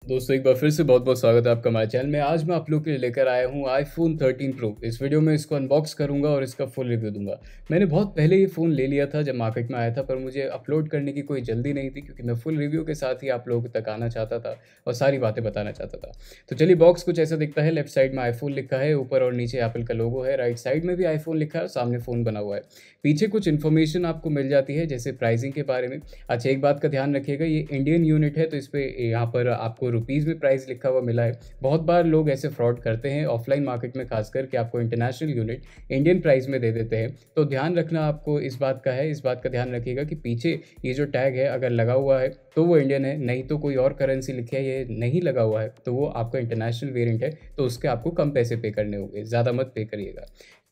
दोस्तों एक बार फिर से बहुत-बहुत स्वागत है आपका हमारे चैनल में। आज मैं आप लोग के लिए लेकर आया हूँ आईफ़ोन 13 प्रो। इस वीडियो में इसको अनबॉक्स करूँगा और इसका फुल रिव्यू दूँगा। मैंने बहुत पहले ये फ़ोन ले लिया था जब मार्केट में आया था, पर मुझे अपलोड करने की कोई जल्दी नहीं थी क्योंकि मैं फुल रिव्यू के साथ ही आप लोगों तक आना चाहता था और सारी बातें बताना चाहता था। तो चलिए बॉक्स कुछ ऐसा दिखता है। लेफ्ट साइड में आईफ़ोन लिखा है, ऊपर और नीचे एप्पल का लोगो है। राइट साइड में भी आईफ़ोन लिखा है और सामने फ़ोन बना हुआ है। पीछे कुछ इन्फॉर्मेशन आपको मिल जाती है जैसे प्राइसिंग के बारे में। अच्छा, एक बात का ध्यान रखिएगा, ये इंडियन यूनिट है तो इस पे यहाँ पर आपको रुपीज़ में प्राइस लिखा हुआ मिला है। बहुत बार लोग ऐसे फ्रॉड करते हैं ऑफलाइन मार्केट में, खासकर कि आपको इंटरनेशनल यूनिट इंडियन प्राइस में दे देते हैं। तो ध्यान रखना आपको इस बात का है, इस बात का ध्यान रखिएगा कि पीछे ये जो टैग है अगर लगा हुआ है तो वो इंडियन है, नहीं तो कोई और करेंसी लिखी है, ये नहीं लगा हुआ है तो वो आपका इंटरनेशनल वेरिएंट है, तो उसके आपको कम पैसे पे करने होंगे, ज़्यादा मत पे करिएगा।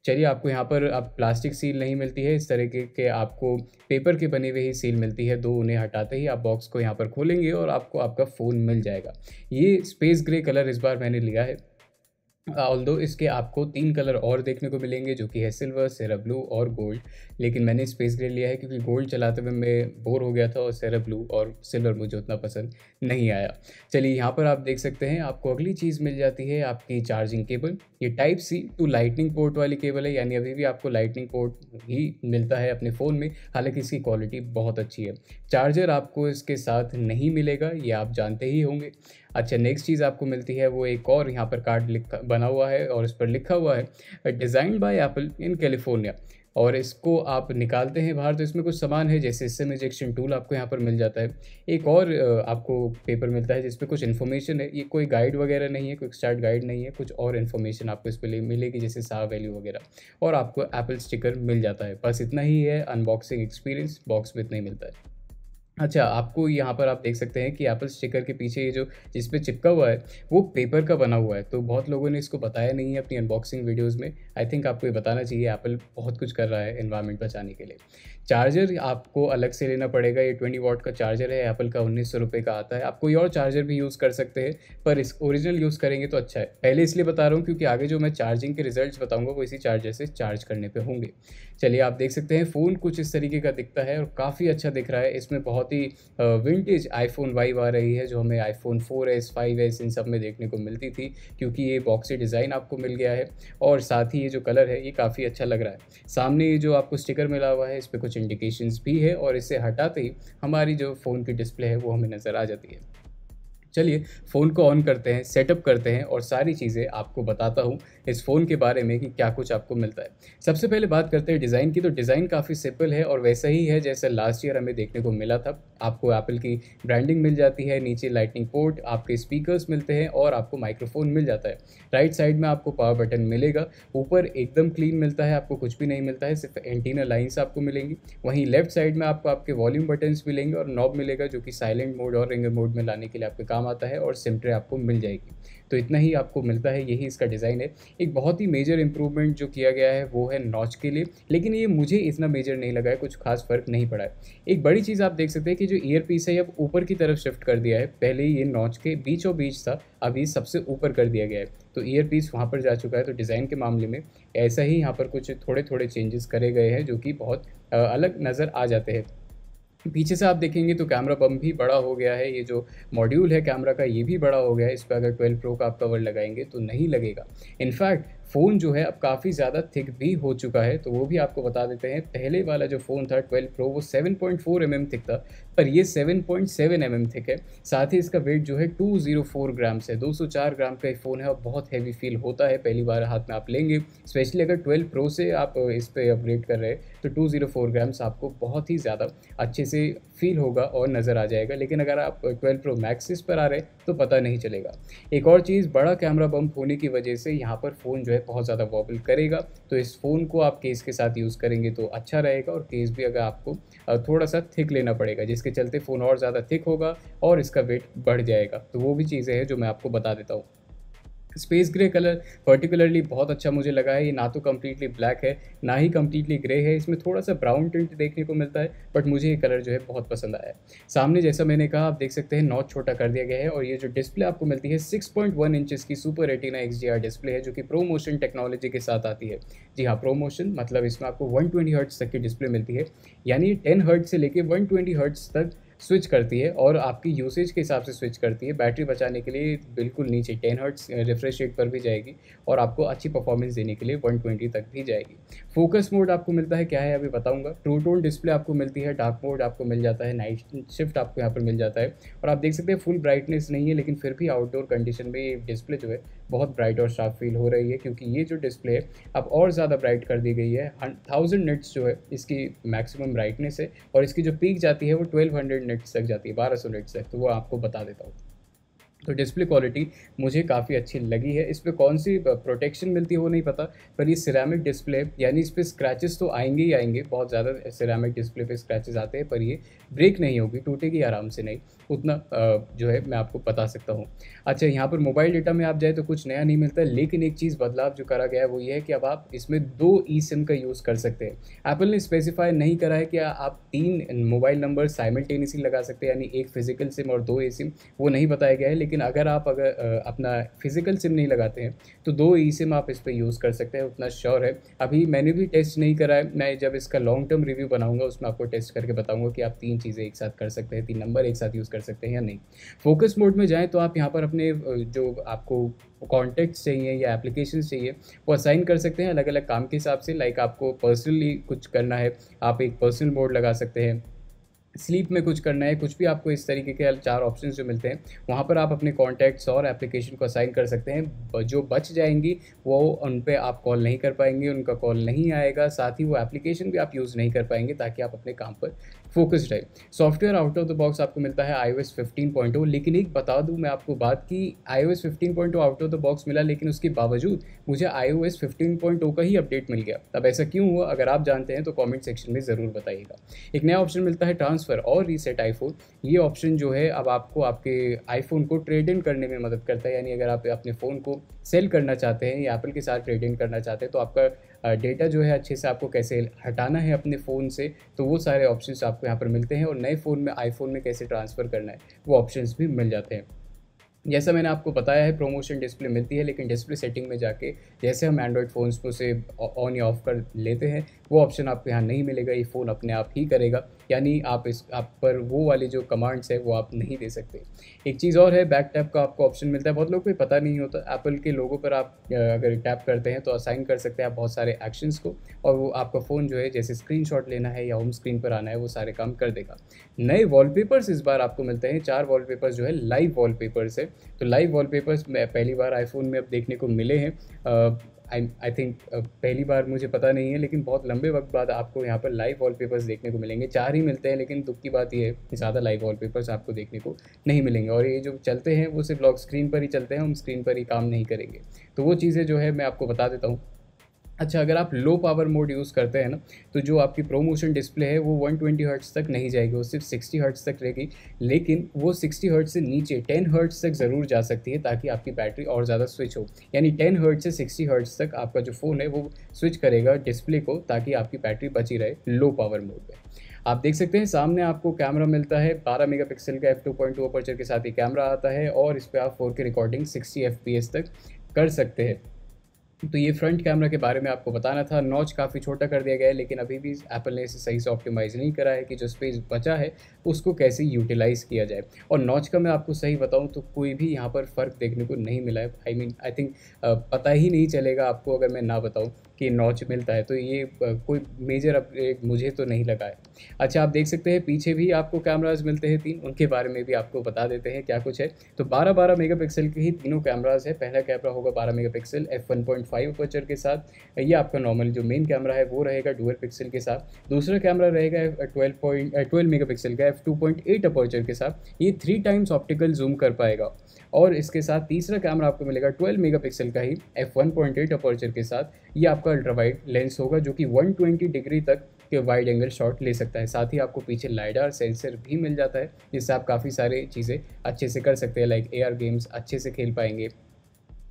चलिए, आपको यहाँ पर अब प्लास्टिक सील नहीं मिलती है, इस तरीके के आपको पेपर के बने हुए ही सील मिलती है। 2 उन्हें हटाते ही आप बॉक्स को यहाँ पर खोलेंगे और आपको आपका फ़ोन मिल जाएगा। ये स्पेस ग्रे कलर इस बार मैंने लिया है। ऑल्दो इसके आपको 3 कलर और देखने को मिलेंगे जो कि है सिल्वर, सेरा ब्लू और गोल्ड। लेकिन मैंने स्पेस ग्रे लिया है क्योंकि गोल्ड चलाते हुए मैं बोर हो गया था और सेरा ब्लू और सिल्वर मुझे उतना पसंद नहीं आया। चलिए, यहाँ पर आप देख सकते हैं आपको अगली चीज़ मिल जाती है आपकी चार्जिंग केबल। ये type C to lightning port वाली केबल है, यानी अभी भी आपको लाइटनिंग पोर्ट ही मिलता है अपने फ़ोन में, हालाँकि इसकी क्वालिटी बहुत अच्छी है। चार्जर आपको इसके साथ नहीं मिलेगा, ये आप जानते ही होंगे। अच्छा, नेक्स्ट चीज़ आपको मिलती है वो एक और यहाँ पर कार्ड लिखा बना हुआ है और इस पर लिखा हुआ है डिज़ाइन्ड बाय एप्पल इन कैलिफोर्निया। और इसको आप निकालते हैं बाहर तो इसमें कुछ सामान है जैसे सिम इजेक्शन टूल आपको यहाँ पर मिल जाता है। एक और आपको पेपर मिलता है जिस पे कुछ इन्फॉर्मेशन है। ये कोई गाइड वगैरह नहीं है, क्विक स्टार्ट गाइड नहीं है, कुछ और इन्फॉर्मेशन आपको इस पे मिलेगी जैसे सा वैल्यू वगैरह, और आपको एप्पल स्टिकर मिल जाता है। बस इतना ही है अनबॉक्सिंग एक्सपीरियंस, बॉक्स में इतना ही मिलता है। अच्छा, आपको यहाँ पर आप देख सकते हैं कि एप्पल स्टिकर के पीछे ये जो जिस पे चिपका हुआ है, वो पेपर का बना हुआ है। तो बहुत लोगों ने इसको बताया नहीं है अपनी अनबॉक्सिंग वीडियोज़ में। आई थिंक आपको ये बताना चाहिए, एप्पल बहुत कुछ कर रहा है एनवायरनमेंट बचाने के लिए। चार्जर आपको अलग से लेना पड़ेगा, ये 20 वॉट का चार्जर है, एप्पल का 1900 रुपये का आता है। आप कोई और चार्जर भी यूज़ कर सकते हैं, पर इस ओरिजिनल यूज़ करेंगे तो अच्छा है। पहले इसलिए बता रहा हूँ क्योंकि आगे जो मैं चार्जिंग के रिज़ल्ट्स बताऊँगा वो इसी चार्जर से चार्ज करने पे होंगे। चलिए, आप देख सकते हैं फ़ोन कुछ इस तरीके का दिखता है और काफ़ी अच्छा दिख रहा है। इसमें बहुत ही विंटेज आईफ़ोन वाइब आ रही है जो हमें आईफ़ोन 4S, 5S इन सब में देखने को मिलती थी, क्योंकि ये बॉक्सी डिज़ाइन आपको मिल गया है और साथ ही ये जो कलर है ये काफ़ी अच्छा लग रहा है। सामने ये जो आपको स्टिकर मिला हुआ है इस पे कुछ इंडिकेशंस भी है और इसे हटाते ही हमारी जो फ़ोन की डिस्प्ले है वो हमें नज़र आ जाती है। चलिए, फ़ोन को ऑन करते हैं, सेटअप करते हैं और सारी चीज़ें आपको बताता हूँ इस फ़ोन के बारे में कि क्या कुछ आपको मिलता है। सबसे पहले बात करते हैं डिज़ाइन की, तो डिज़ाइन काफ़ी सिंपल है और वैसा ही है जैसे लास्ट ईयर हमें देखने को मिला था। आपको एप्पल की ब्रांडिंग मिल जाती है, नीचे लाइटनिंग पोर्ट, आपके स्पीकर्स मिलते हैं और आपको माइक्रोफ़ोन मिल जाता है। राइट साइड में आपको पावर बटन मिलेगा, ऊपर एकदम क्लीन मिलता है, आपको कुछ भी नहीं मिलता है, सिर्फ एंटीना लाइन्स आपको मिलेंगी। वहीं लेफ्ट साइड में आपको आपके वॉल्यूम बटन्स मिलेंगे और नॉब मिलेगा जो कि साइलेंट मोड और रिंगर मोड में लाने के लिए आपके काम आता है, और सिम ट्रे आपको मिल जाएगी। तो इतना ही आपको मिलता है, यही इसका डिज़ाइन है। एक बहुत ही मेजर इंप्रूवमेंट जो किया गया है वो है नॉच के लिए, लेकिन ये मुझे इतना मेजर नहीं लगा है, कुछ खास फ़र्क नहीं पड़ा है। एक बड़ी चीज़ आप देख सकते हैं कि जो ईयर पीस है ये अब ऊपर की तरफ शिफ्ट कर दिया है। पहले ये नॉच के बीचों बीच था, अब ये सबसे ऊपर कर दिया गया है, तो ईयर पीस वहाँ पर जा चुका है। तो डिज़ाइन के मामले में ऐसा ही यहाँ पर कुछ थोड़े-थोड़े चेंजेस करे गए हैं जो कि बहुत अलग नज़र आ जाते हैं। पीछे से आप देखेंगे तो कैमरा बम भी बड़ा हो गया है, ये जो मॉड्यूल है कैमरा का ये भी बड़ा हो गया है। इस पे अगर 12 प्रो का आप कवर लगाएँगे तो नहीं लगेगा। इनफैक्ट फ़ोन जो है अब काफ़ी ज़्यादा थिक भी हो चुका है, तो वो भी आपको बता देते हैं। पहले वाला जो फ़ोन था 12 प्रो वो 7.4 थिक था, पर ये 7.7 थिक है। साथ ही इसका वेट जो है 204 ग्राम्स है, 204 ग्राम का ये फ़ोन है और बहुत हेवी फ़ील होता है पहली बार हाथ में आप लेंगे। स्पेशली अगर 12 प्रो से आप इस पे अपग्रेड कर रहे हैं तो 204 ग्राम्स आपको बहुत ही ज़्यादा अच्छे से फ़ील होगा और नज़र आ जाएगा। लेकिन अगर आप 12 प्रो मैक्स पर आ रहे हैं तो पता नहीं चलेगा। एक और चीज़, बड़ा कैमरा बम्प होने की वजह से यहाँ पर फ़ोन जो है बहुत ज़्यादा वॉबल करेगा, तो इस फ़ोन को आप केस के साथ यूज़ करेंगे तो अच्छा रहेगा, और केस भी अगर आपको थोड़ा सा थिक लेना पड़ेगा जिसके चलते फ़ोन और ज़्यादा थिक होगा और इसका वेट बढ़ जाएगा। तो वो भी चीज़ें हैं जो मैं आपको बता देता हूँ। स्पेस ग्रे कलर पर्टिकुलरली बहुत अच्छा मुझे लगा है। ये ना तो कम्प्लीटली ब्लैक है, ना ही कम्प्लीटली ग्रे है, इसमें थोड़ा-सा ब्राउन टिंट देखने को मिलता है, बट मुझे ये कलर जो है बहुत पसंद आया है। सामने जैसा मैंने कहा आप देख सकते हैं नॉच छोटा कर दिया गया है और ये जो डिस्प्ले आपको मिलती है 6.1 इंचेस की सुपर रेटिना XDR डिस्प्ले है जो कि प्रो मोशन टेक्नोलॉजी के साथ आती है। जी हाँ, प्रो मोशन मतलब इसमें आपको 120 हर्ट्ज़ तक की डिस्प्ले मिलती है, यानी 10 हर्ट्ज़ से लेके 120 हर्ट्ज़ तक स्विच करती है और आपकी यूसेज के हिसाब से स्विच करती है। बैटरी बचाने के लिए बिल्कुल नीचे 10 हर्ट्ज़ रिफ्रेश रेट पर भी जाएगी और आपको अच्छी परफॉर्मेंस देने के लिए 120 तक भी जाएगी। फोकस मोड आपको मिलता है, क्या है अभी बताऊँगा। ट्रू टोन डिस्प्ले आपको मिलती है, डार्क मोड आपको मिल जाता है, नाइट शिफ्ट आपको यहाँ पर मिल जाता है और आप देख सकते हैं फुल ब्राइटनेस नहीं है, लेकिन फिर भी आउटडोर कंडीशन में ये डिस्प्ले जो है बहुत ब्राइट और शार्प फील हो रही है, क्योंकि ये जो डिस्प्ले है अब और ज़्यादा ब्राइट कर दी गई है। 1000 निट्स जो है इसकी मैक्सिमम ब्राइटनेस है और इसकी जो पीक जाती है वो 1200 निट्स तक जाती है, 1200 निट्स तक। तो वो आपको बता देता हूँ। तो डिस्प्ले क्वालिटी मुझे काफ़ी अच्छी लगी है। इस पे कौन-सी प्रोटेक्शन मिलती है वो नहीं पता, पर ये सिरेमिक डिस्प्ले यानी इस पे स्क्रैचेस तो आएँगे ही आएँगे, बहुत ज़्यादा सिरेमिक डिस्प्ले पे स्क्रैचेस आते हैं, पर ये ब्रेक नहीं होगी, टूटेगी आराम से नहीं, उतना जो है मैं आपको बता सकता हूँ। अच्छा, यहाँ पर मोबाइल डेटा में आप जाए तो कुछ नया नहीं मिलता है, लेकिन एक चीज़ बदलाव जो करा गया है वो ये है कि अब आप इसमें 2 ई-सिम का यूज़ कर सकते हैं। एप्पल ने स्पेसिफाई नहीं करा है कि आप 3 मोबाइल नंबर साइमल्टेनियसली लगा सकते हैं, यानी 1 फिजिकल सिम और 2 ई-सिम, वो नहीं बताया गया है। लेकिन अगर आप अपना फिजिकल सिम नहीं लगाते हैं तो 2 ई-सिम आप इस पे यूज़ कर सकते हैं, उतना श्योर है। अभी मैंने भी टेस्ट नहीं करा है, मैं जब इसका लॉन्ग टर्म रिव्यू बनाऊँगा उसमें आपको टेस्ट करके बताऊँगा कि आप 3 चीज़ें एक साथ कर सकते हैं, 3 नंबर एक साथ यूज़ कर सकते हैं या नहीं। फ़ोकस मोड में जाएँ तो आप यहाँ पर अपने जो आपको कॉन्टैक्ट्स चाहिए या एप्लीकेशंस चाहिए वो असाइन कर सकते हैं अलग-अलग काम के हिसाब से। लाइक आपको पर्सनली कुछ करना है, आप एक पर्सनल मोड लगा सकते हैं। स्लीप में कुछ करना है, कुछ भी आपको इस तरीके के 4 ऑप्शंस जो मिलते हैं, वहाँ पर आप अपने कॉन्टैक्ट्स और एप्लीकेशन को असाइन कर सकते हैं। जो बच जाएँगी, वो उन पे आप कॉल नहीं कर पाएँगे, उनका कॉल नहीं आएगा, साथ ही वो एप्लीकेशन भी आप यूज़ नहीं कर पाएँगे, ताकि आप अपने काम पर फ़ोकस्ड रहें। Software out of the box आपको मिलता है iOS 15.0, लेकिन एक बता दूँ मैं आपको बात कि iOS 15.0 out of the box मिला, लेकिन उसके बावजूद मुझे iOS 15.0 का ही अपडेट मिल गया। अब ऐसा क्यों हुआ? अगर आप जानते हैं तो कमेंट सेक्शन में ज़रूर बताइएगा। एक नया ऑप्शन मिलता है ट्रांसफ़र और रीसेट आईफ़ोन। ये ऑप्शन जो है अब आपको आपके आईफ़ोन को ट्रेड इन करने में मदद करता है, यानी अगर आप अपने फ़ोन को सेल करना चाहते हैं या एप्पल के साथ ट्रेड इन करना चाहते हैं, तो आपका डेटा जो है अच्छे से आपको कैसे हटाना है अपने फ़ोन से, तो वो सारे ऑप्शंस आपको यहाँ पर मिलते हैं। और नए फ़ोन में आईफ़ोन में कैसे ट्रांसफ़र करना है, वो ऑप्शंस भी मिल जाते हैं। जैसा मैंने आपको बताया है, प्रमोशन डिस्प्ले मिलती है, लेकिन डिस्प्ले सेटिंग में जाके जैसे हम एंड्रॉयड फ़ोन्स को से ऑन या ऑफ कर लेते हैं, वो ऑप्शन आपको यहाँ नहीं मिलेगा, ये फ़ोन अपने आप ही करेगा। यानी आप पर वो वाली जो कमांड्स है वो आप नहीं दे सकते। एक चीज़ और है, बैक टैप का आपको ऑप्शन मिलता है, बहुत लोगों को पता नहीं होता। एप्पल के लोगो पर आप अगर टैप करते हैं तो असाइन कर सकते हैं आप बहुत सारे एक्शंस को, और वो आपका फ़ोन जो है जैसे स्क्रीनशॉट लेना है या होम स्क्रीन पर आना है, वो सारे काम कर देगा। नए वॉलपेपर्स इस बार आपको मिलते हैं, 4 वॉलपेपर्स जो है लाइव वॉलपेपर्स है। तो लाइव वॉलपेपर्स मैं पहली बार आईफ़ोन में अब देखने को मिले हैं। आई थिंक पहली बार मुझे पता नहीं है, लेकिन बहुत लंबे वक्त बाद आपको यहाँ पर लाइव वॉलपेपर्स देखने को मिलेंगे। 4 ही मिलते हैं, लेकिन दुःख की बात ये है कि ज़्यादा लाइव वॉलपेपर्स आपको देखने को नहीं मिलेंगे, और ये जो चलते हैं वो सिर्फ लॉक स्क्रीन पर ही चलते हैं, हम स्क्रीन पर ही काम नहीं करेंगे। तो वो चीज़ें जो है मैं आपको बता देता हूँ। अच्छा, अगर आप लो पावर मोड यूज़ करते हैं ना, तो जो आपकी प्रो मोशन डिस्प्ले है वो 120 हर्ट्ज़ तक नहीं जाएगी, वो सिर्फ 60 हर्ट्ज़ तक रहेगी। लेकिन वो 60 हर्ट्ज़ से नीचे 10 हर्ट्ज़ तक ज़रूर जा सकती है, ताकि आपकी बैटरी और ज़्यादा स्विच हो। यानी 10 हर्ट्ज़ से 60 हर्ट्ज़ तक आपका जो फ़ोन है वो स्विच करेगा डिस्प्ले को, ताकि आपकी बैटरी बची रहे लो पावर मोड में। आप देख सकते हैं सामने आपको कैमरा मिलता है, 12 मेगापिक्सल का f2.2 अपर्चर के साथ ये कैमरा आता है, और इस पे आप 4K रिकॉर्डिंग 60 FPS तक कर सकते हैं। तो ये फ्रंट कैमरा के बारे में आपको बताना था। नॉच काफ़ी छोटा कर दिया गया है, लेकिन अभी भी एप्पल ने इसे सही से ऑप्टिमाइज़ नहीं करा है कि जो स्पेस बचा है उसको कैसे यूटिलाइज़ किया जाए। और नॉच का मैं आपको सही बताऊं तो कोई भी यहाँ पर फ़र्क देखने को नहीं मिला है। आई थिंक पता ही नहीं चलेगा आपको अगर मैं ना बताऊं कि नॉच मिलता है, तो ये कोई मेजर अपग्रेड मुझे तो नहीं लगा है। अच्छा, आप देख सकते हैं पीछे भी आपको कैमराज़ मिलते हैं 3, उनके बारे में भी आपको बता देते हैं क्या कुछ है। तो 12-12 मेगापिक्सल के ही तीनों कैमराज़ है। पहला कैमरा होगा 12 मेगापिक्सल f1.5 अपर्चर के साथ, ये आपका नॉर्मल जो मेन कैमरा है वो रहेगा डुअल पिक्सल के साथ। दूसरा कैमरा रहेगा 12 मेगापिक्सल का f2.8 अपर्चर के साथ, ये 3 टाइम्स ऑप्टिकल जूम कर पाएगा। और इसके साथ तीसरा कैमरा आपको मिलेगा 12 मेगापिक्सल का ही f1.8 अपर्चर के साथ, ये आपका अल्ट्रा वाइड लेंस होगा जो कि 120 डिग्री तक के वाइड एंगल शॉट ले सकता है। साथ ही आपको पीछे लाइडार सेंसर भी मिल जाता है, जिससे आप काफ़ी सारे चीज़ें अच्छे से कर सकते हैं, लाइक AR गेम्स अच्छे से खेल पाएंगे,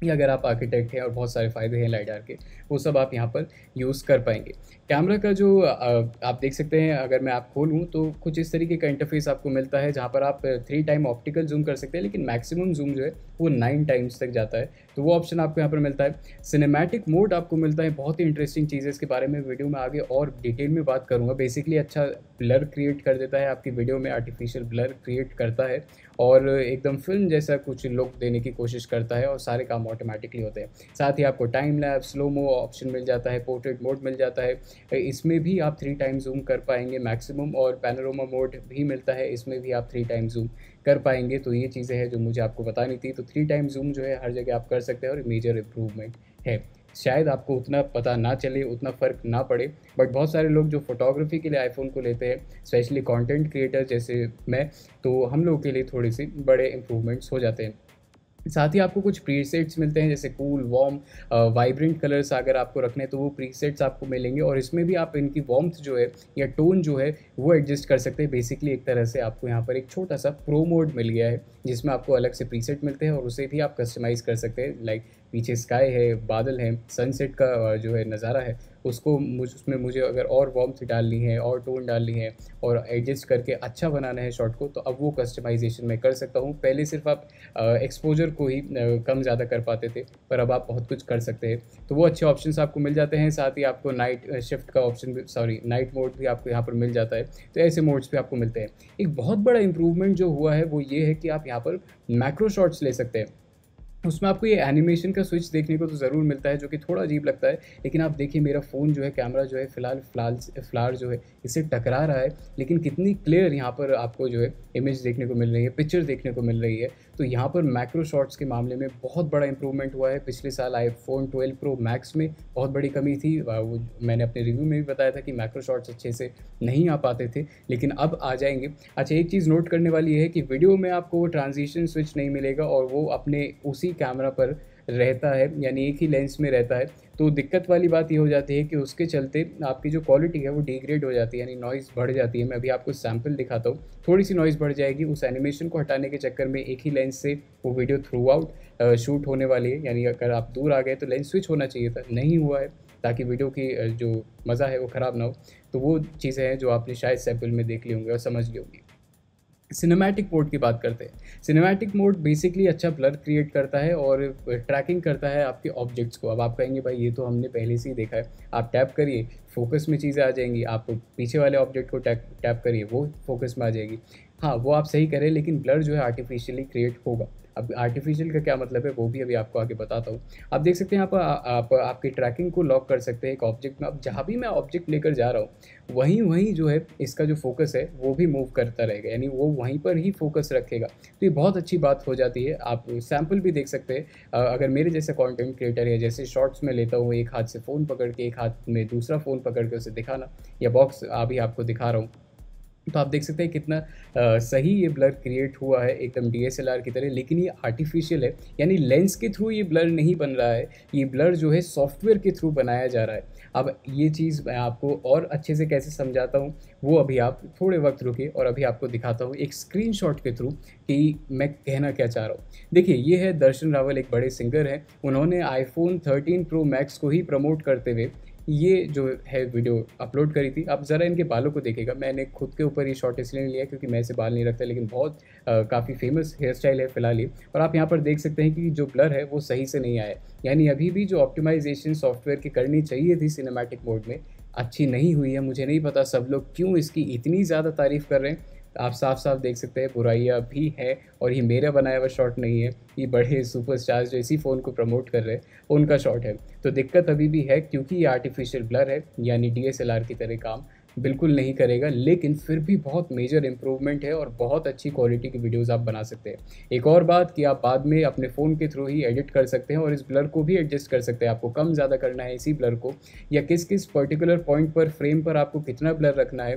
या अगर आप आर्किटेक्ट हैं और बहुत सारे फ़ायदे हैं लाइडार के, वो सब आप यहाँ पर यूज़ कर पाएंगे। कैमरा का जो आप देख सकते हैं, अगर मैं आप खोलूँ तो कुछ इस तरीके का इंटरफेस आपको मिलता है, जहाँ पर आप 3 टाइम ऑप्टिकल जूम कर सकते हैं, लेकिन मैक्सिमम जूम जो है वो 9 टाइम्स तक जाता है, तो वो ऑप्शन आपको यहाँ पर मिलता है। सिनेमैटिक मोड आपको मिलता है, बहुत ही इंटरेस्टिंग चीज़ है, इसके बारे में वीडियो में आगे और डिटेल में बात करूँगा। बेसिकली अच्छा ब्लर क्रिएट कर देता है आपकी वीडियो में, आर्टिफिशियल ब्लर क्रिएट करता है और एकदम फ़िल्म जैसा कुछ लुक देने की कोशिश करता है और सारे काम ऑटोमैटिकली होते हैं। साथ ही आपको time lapse, slow mo option मिल जाता है, पोर्ट्रेट मोड मिल जाता है। इसमें भी आप 3 टाइम ज़ूम कर पाएँगे मैक्सिमम, और पैनोरामा मोड भी मिलता है, इसमें भी आप 3 टाइम ज़ूम कर पाएँगे। तो ये चीज़ें हैं जो मुझे आपको बतानी थी। तो 3 टाइम ज़ूम जो है हर जगह आप कर सकते हैं और मेजर इम्प्रूवमेंट है। शायद आपको उतना पता ना चले, उतना फ़र्क ना पड़े, बट बहुत सारे लोग जो फ़ोटोग्राफ़ी के लिए आईफ़ोन को लेते हैं, स्पेशली कंटेंट क्रिएटर जैसे मैं, तो हम लोगों के लिए थोड़ी-सी बड़े इम्प्रूवमेंट्स हो जाते हैं। साथ ही आपको कुछ प्रीसेट्स मिलते हैं, जैसे कूल, वार्म, वाइब्रेंट कलर्स अगर आपको रखने हैं तो वो प्रीसेट्स आपको मिलेंगे, और इसमें भी आप इनकी वार्मथ जो है या टोन जो है वो एडजस्ट कर सकते हैं। बेसिकली एक तरह से आपको यहाँ पर एक छोटा-सा प्रो मोड मिल गया है, जिसमें आपको अलग से प्रीसेट मिलते हैं और उसे भी आप कस्टमाइज़ कर सकते हैं। लाइक पीछे स्काई है, बादल हैं, सनसेट का जो है नज़ारा है, उसको उसमें मुझे अगर और वार्मथ डालनी है और टोन डालनी है और एडजस्ट करके अच्छा बनाना है शॉट को, तो अब वो कस्टमाइज़ेशन मैं कर सकता हूँ। पहले सिर्फ आप एक्सपोज़र को ही कम ज़्यादा कर पाते थे, पर अब आप बहुत कुछ कर सकते हैं। तो वो अच्छे ऑप्शंस आपको मिल जाते हैं। साथ ही आपको नाइट शिफ्ट का ऑप्शन भी, सॉरी, नाइट मोड भी आपको यहाँ पर मिल जाता है। तो ऐसे मोड्स भी आपको मिलते हैं। एक बहुत बड़ा इम्प्रूवमेंट जो हुआ है वो ये है कि आप यहाँ पर मैक्रो शॉट्स ले सकते हैं। उसमें आपको ये एनिमेशन का स्विच देखने को तो ज़रूर मिलता है, जो कि थोड़ा अजीब लगता है, लेकिन आप देखिए मेरा फ़ोन जो है, कैमरा जो है, फ़िलहाल फ्लावर जो है इससे टकरा रहा है, लेकिन कितनी क्लियर यहाँ पर आपको जो है इमेज देखने को मिल रही है, पिक्चर देखने को मिल रही है। तो यहाँ पर मैक्रो शॉट्स के मामले में बहुत बड़ा इंप्रूवमेंट हुआ है। पिछले साल आईफ़ोन 12 प्रो मैक्स में बहुत बड़ी कमी थी, वो मैंने अपने रिव्यू में भी बताया था कि मैक्रो शॉट्स अच्छे से नहीं आ पाते थे, लेकिन अब आ जाएँगे। अच्छा, एक चीज़ नोट करने वाली है कि वीडियो में आपको वो ट्रांज़िशन स्विच नहीं मिलेगा और वो अपने उसी कैमरा पर रहता है, यानी एक ही लेंस में रहता है। तो दिक्कत वाली बात ये हो जाती है कि उसके चलते आपकी जो क्वालिटी है वो डिग्रेड हो जाती है, यानी नॉइज़ बढ़ जाती है। मैं अभी आपको सैंपल दिखाता हूँ, थोड़ी-सी नॉइज़ बढ़ जाएगी। उस एनिमेशन को हटाने के चक्कर में एक ही लेंस से वो वीडियो थ्रू आउट शूट होने वाली है, यानी अगर आप दूर आ गए तो लेंस स्विच होना चाहिए था, नहीं हुआ है, ताकि वीडियो की जो मज़ा है वो ख़राब ना हो। तो वो चीज़ें हैं जो आपने शायद सैंपल में देख ली होंगी और समझ ली होंगी। सिनेमैटिक मोड की बात करते हैं। सिनेमैटिक मोड बेसिकली अच्छा ब्लर क्रिएट करता है और ट्रैकिंग करता है आपके ऑब्जेक्ट्स को। अब आप कहेंगे भाई ये तो हमने पहले से ही देखा है। आप टैप करिए, फ़ोकस में चीज़ें आ जाएँगी। आप पीछे वाले ऑब्जेक्ट को टैप टैप करिए, वो फ़ोकस में आ जाएगी। हाँ, वो आप सही करें, लेकिन ब्लर जो है आर्टिफ़िशियली क्रिएट होगा। अब आर्टिफ़िशियल का क्या मतलब है वो भी अभी आपको आगे बताता हूँ। आप देख सकते हैं यहाँ पर आप आपकी ट्रैकिंग को लॉक कर सकते हैं एक ऑब्जेक्ट में। अब जहाँ भी मैं ऑब्जेक्ट लेकर जा रहा हूँ, वहीं-वहीं जो है इसका जो फ़ोकस है वो भी मूव करता रहेगा, यानी वो वहीं पर ही फ़ोकस रखेगा। तो ये बहुत अच्छी बात हो जाती है। आप सैंपल भी देख सकते हैं। अगर मेरे जैसे कंटेंट क्रिएटर है, जैसे शॉर्ट्स में लेता हूँ, एक हाथ से फ़ोन पकड़ के, एक हाथ में दूसरा फ़ोन पकड़ के उसे दिखाना, या बॉक्स अभी आपको दिखा रहा हूँ। तो आप देख सकते हैं कितना सही ये ब्लर क्रिएट हुआ है एकदम डीएसएलआर की तरह, लेकिन ये आर्टिफ़िशियल है, यानी लेंस के थ्रू ये ब्लर नहीं बन रहा है, ये ब्लर जो है सॉफ्टवेयर के थ्रू बनाया जा रहा है। अब ये चीज़ मैं आपको और अच्छे से कैसे समझाता हूँ, वो अभी आप थोड़े वक़्त रुकिए और अभी आपको दिखाता हूँ एक स्क्रीनशॉट के थ्रू कि मैं कहना क्या चाह रहा हूँ। देखिए, ये है दर्शन रावल, एक बड़े सिंगर हैं। उन्होंने आईफ़ोन 13 प्रो मैक्स को ही प्रमोट करते हुए ये जो है वीडियो अपलोड करी थी। आप ज़रा इनके बालों को देखिएगा। मैंने खुद के ऊपर ये शॉट इसलिए नहीं लिया क्योंकि मैं ऐसे बाल नहीं रखता, लेकिन बहुत काफ़ी फ़ेमस हेयर स्टाइल है फ़िलहाल ये। और आप यहाँ पर देख सकते हैं कि जो ब्लर है वो सही से नहीं आया है। यानी अभी भी जो ऑप्टिमाइज़ेशन सॉफ्टवेयर की करनी चाहिए थी सिनेमैटिक मोड में, अच्छी नहीं हुई है। मुझे नहीं पता सब लोग क्यों इसकी इतनी ज़्यादा तारीफ़ कर रहे हैं। आप साफ-साफ देख सकते हैं बुराइयाँ भी हैं, और ये मेरा बनाया हुआ शॉट नहीं है। ये बड़े सुपरस्टार्स जो इसी फ़ोन को प्रमोट कर रहे हैं, उनका शॉट है। तो दिक्कत अभी भी है क्योंकि ये आर्टिफ़िशियल ब्लर है, यानी डीएसएलआर की तरह काम बिल्कुल नहीं करेगा, लेकिन फिर भी बहुत मेजर इम्प्रूवमेंट है और बहुत अच्छी क्वालिटी की वीडियोज़ आप बना सकते हैं। एक और बात कि आप बाद में अपने फ़ोन के थ्रू ही एडिट कर सकते हैं और इस ब्लर को भी एडजस्ट कर सकते हैं। आपको कम ज़्यादा करना है इसी ब्लर को, या किस-किस पर्टिकुलर पॉइंट पर, फ्रेम पर आपको कितना ब्लर रखना है,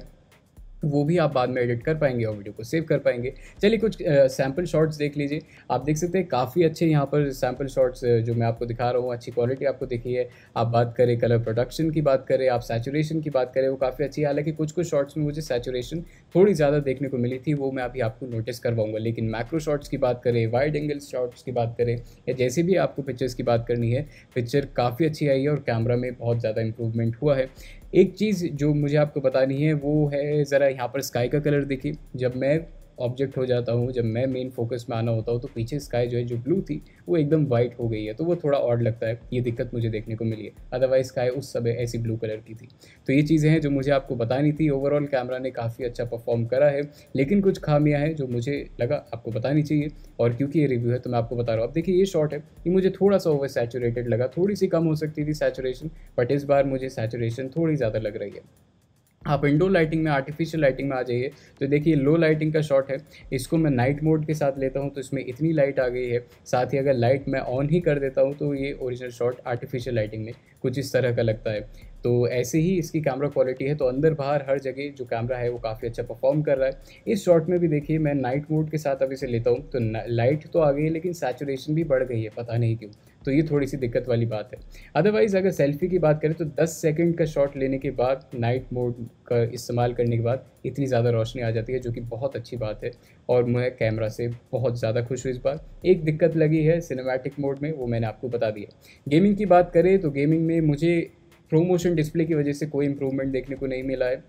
वो भी आप बाद में एडिट कर पाएँगे और वीडियो को सेव कर पाएँगे। चलिए कुछ सैंपल शॉट्स देख लीजिए। आप देख सकते हैं काफ़ी अच्छे यहाँ पर सैंपल शॉट्स जो मैं आपको दिखा रहा हूँ, अच्छी क्वालिटी आपको दिख रही है। आप बात करें कलर प्रोडक्शन की बात करें, आप सैचुरेशन की बात करें, वो काफ़ी अच्छी है। हालाँकि कुछ-कुछ शॉट्स में मुझे सैचुरेशन थोड़ी ज़्यादा देखने को मिली थी, वो मैं अभी आपको नोटिस करवाऊँगा। लेकिन मैक्रो शॉट्स की बात करें, वाइड एंगल शॉट्स की बात करें, या जैसे भी आपको पिक्चर्स की बात करनी है, पिक्चर काफ़ी अच्छी आई है और कैमरा में बहुत ज़्यादा इम्प्रूवमेंट हुआ है। एक चीज़ जो मुझे आपको बतानी है वो है, ज़रा यहाँ पर स्काई का कलर देखिए। जब मैं ऑब्जेक्ट हो जाता हूँ, जब मैं मेन फ़ोकस में आना होता हूँ, तो पीछे स्काई जो है, जो ब्लू थी, वो एकदम वाइट हो गई है, तो वो थोड़ा ऑड लगता है। ये दिक्कत मुझे देखने को मिली है, अदरवाइज़ स्काई उस समय ऐसी ब्लू कलर की थी। तो ये चीज़ें हैं जो मुझे आपको बतानी थी। ओवरऑल कैमरा ने काफ़ी अच्छा परफ़ॉर्म करा है, लेकिन कुछ खामियाँ हैं जो मुझे लगा आपको बतानी चाहिए, और क्योंकि ये रिव्यू है तो मैं आपको बता रहा हूँ। अब देखिए ये शॉट है, ये मुझे थोड़ा-सा ओवर सैचुरेटेड लगा, थोड़ी-सी कम हो सकती थी सैचुरेशन, बट इस बार मुझे सैचुरेशन थोड़ी ज़्यादा लग रही है। आप इंडोर लाइटिंग में, आर्टिफिशियल लाइटिंग में आ जाइए, तो देखिए लो लाइटिंग का शॉट है। इसको मैं नाइट मोड के साथ लेता हूँ तो इसमें इतनी लाइट आ गई है। साथ ही अगर लाइट मैं ऑन ही कर देता हूँ तो ये ओरिजिनल शॉट आर्टिफिशियल लाइटिंग में कुछ इस तरह का लगता है। तो ऐसे ही इसकी कैमरा क्वालिटी है, तो अंदर बाहर हर जगह जो कैमरा है वो काफ़ी अच्छा परफॉर्म कर रहा है। इस शॉट में भी देखिए मैं नाइट मोड के साथ अब इसे लेता हूँ तो लाइट तो आ गई है, लेकिन सैचुरेशन भी बढ़ गई है, पता नहीं क्यों। तो ये थोड़ी सी दिक्कत वाली बात है। अदरवाइज़ अगर सेल्फी की बात करें तो 10 सेकंड का शॉट लेने के बाद, नाइट मोड का इस्तेमाल करने के बाद इतनी ज़्यादा रोशनी आ जाती है, जो कि बहुत अच्छी बात है, और मैं कैमरा से बहुत ज़्यादा खुश हूँ इस बार। एक दिक्कत लगी है सिनेमैटिक मोड में, वो मैंने आपको बता दिया। गेमिंग की बात करें तो गेमिंग में मुझे प्रोमोशन डिस्प्ले की वजह से कोई इम्प्रूवमेंट देखने को नहीं मिला है।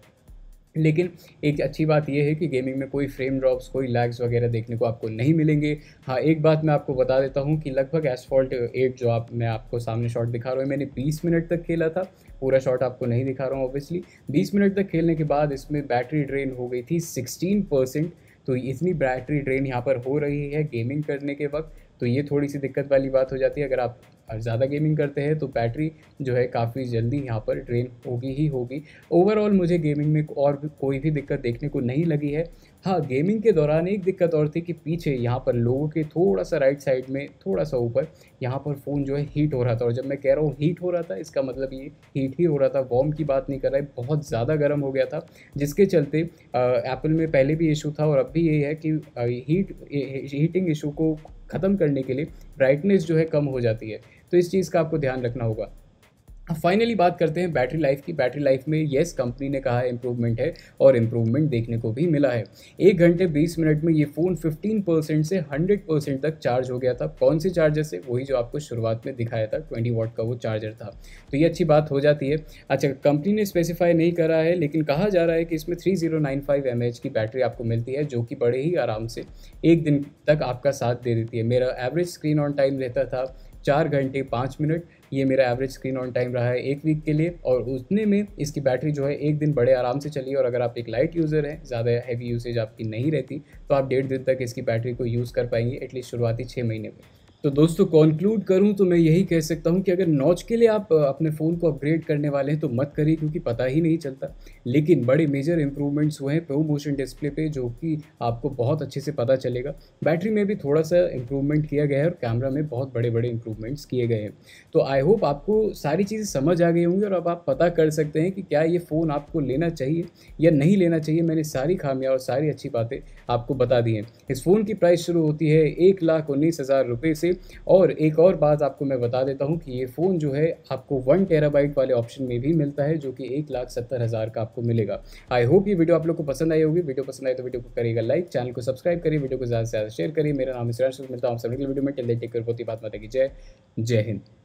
लेकिन एक अच्छी बात ये है कि गेमिंग में कोई फ्रेम ड्रॉप्स, कोई लैग्स वगैरह देखने को आपको नहीं मिलेंगे। हाँ, एक बात मैं आपको बता देता हूँ कि लगभग एस्फॉल्ट 8 जो मैं आपको सामने शॉट दिखा रहा हूँ, मैंने 20 मिनट तक खेला था। पूरा शॉट आपको नहीं दिखा रहा हूँ ऑब्वियसली। 20 मिनट तक खेलने के बाद इसमें बैटरी ड्रेन हो गई थी 16%। तो इतनी बैटरी ड्रेन यहाँ पर हो रही है गेमिंग करने के वक़्त, तो ये थोड़ी-सी दिक्कत वाली बात हो जाती है। अगर आप ज़्यादा गेमिंग करते हैं तो बैटरी जो है काफ़ी जल्दी यहाँ पर ड्रेन होगी ही होगी। ओवरऑल मुझे गेमिंग में और भी कोई भी दिक्कत देखने को नहीं लगी है। हाँ, गेमिंग के दौरान एक दिक्कत और थी कि पीछे यहाँ पर लोगों के थोड़ा-सा राइट साइड में, थोड़ा-सा ऊपर, यहाँ पर फ़ोन जो है हीट हो रहा था, और जब मैं कह रहा हूँ हीट हो रहा था, इसका मतलब ये हीट ही हो रहा था, वार्म की बात नहीं कर रहा है, बहुत ज़्यादा गर्म हो गया था, जिसके चलते एप्पल में पहले भी इश्यू था और अब भी यही है कि हीटिंग इश्यू को ख़त्म करने के लिए ब्राइटनेस जो है कम हो जाती है। तो इस चीज़ का आपको ध्यान रखना होगा। अब फाइनली बात करते हैं बैटरी लाइफ़ की। बैटरी लाइफ़ में येस, कंपनी ने कहा है इम्प्रूवमेंट है, और इम्प्रूवमेंट देखने को भी मिला है। 1 घंटे 20 मिनट में ये फ़ोन 15% से 100% तक चार्ज हो गया था। कौन से चार्जर से? वही जो आपको शुरुआत में दिखाया था, 20 वॉट का वो चार्जर था। तो ये अच्छी बात हो जाती है। अच्छा, कंपनी ने स्पेसिफ़ाई नहीं करा है, लेकिन कहा जा रहा है कि इसमें 3095 एमएएच की बैटरी आपको मिलती है, जो कि बड़े ही आराम से 1 दिन तक आपका साथ दे देती है। मेरा एवरेज स्क्रीन ऑन टाइम रहता था 4 घंटे 5 मिनट। ये मेरा एवरेज स्क्रीन ऑन टाइम रहा है 1 वीक के लिए, और उतने में इसकी बैटरी जो है 1 दिन बड़े आराम से चली है। और अगर आप एक लाइट यूज़र हैं, ज़्यादा हैवी यूसेज आपकी नहीं रहती, तो आप 1.5 दिन तक इसकी बैटरी को यूज़ कर पाएंगे, एटलीस्ट शुरुआती 6 महीने में। तो दोस्तों, कॉन्क्लूड करूँ तो मैं यही कह सकता हूँ कि अगर नॉच के लिए आप अपने फ़ोन को अपग्रेड करने वाले हैं तो मत करिए, क्योंकि पता ही नहीं चलता। लेकिन बड़े मेजर इंप्रूवमेंट्स हुए हैं प्रो मोशन डिस्प्ले पे, जो कि आपको बहुत अच्छे से पता चलेगा। बैटरी में भी थोड़ा-सा इंप्रूवमेंट किया गया है, और कैमरा में बहुत बड़े-बड़े इंप्रूवमेंट्स किए गए हैं। तो आई होप आपको सारी चीज़ें समझ आ गई होंगी, और अब आप पता कर सकते हैं कि क्या ये फ़ोन आपको लेना चाहिए या नहीं लेना चाहिए। मैंने सारी खामियाँ और सारी अच्छी बातें आपको बता दी हैं। इस फ़ोन की प्राइस शुरू होती है 1,19,000 रुपये से। और एक और बात आपको मैं बता देता हूँ कि ये फ़ोन जो है आपको 1 टेराबाइट वाले ऑप्शन में भी मिलता है, जो कि 1,70,000 का आपको मिलेगा। आई होप ये वीडियो आप लोग को पसंद आई होगी। वीडियो पसंद आए तो वीडियो को करिएगा लाइक, चैनल को सब्सक्राइब करिए, वीडियो को ज़्यादा से ज़्यादा शेयर करिए। मेरा नाम है श्रेयांश, मिलता हूँ आप सभी के वीडियो में। टिल देन टेक केयर, बहुत ही बात माता की जय। जय हिंद।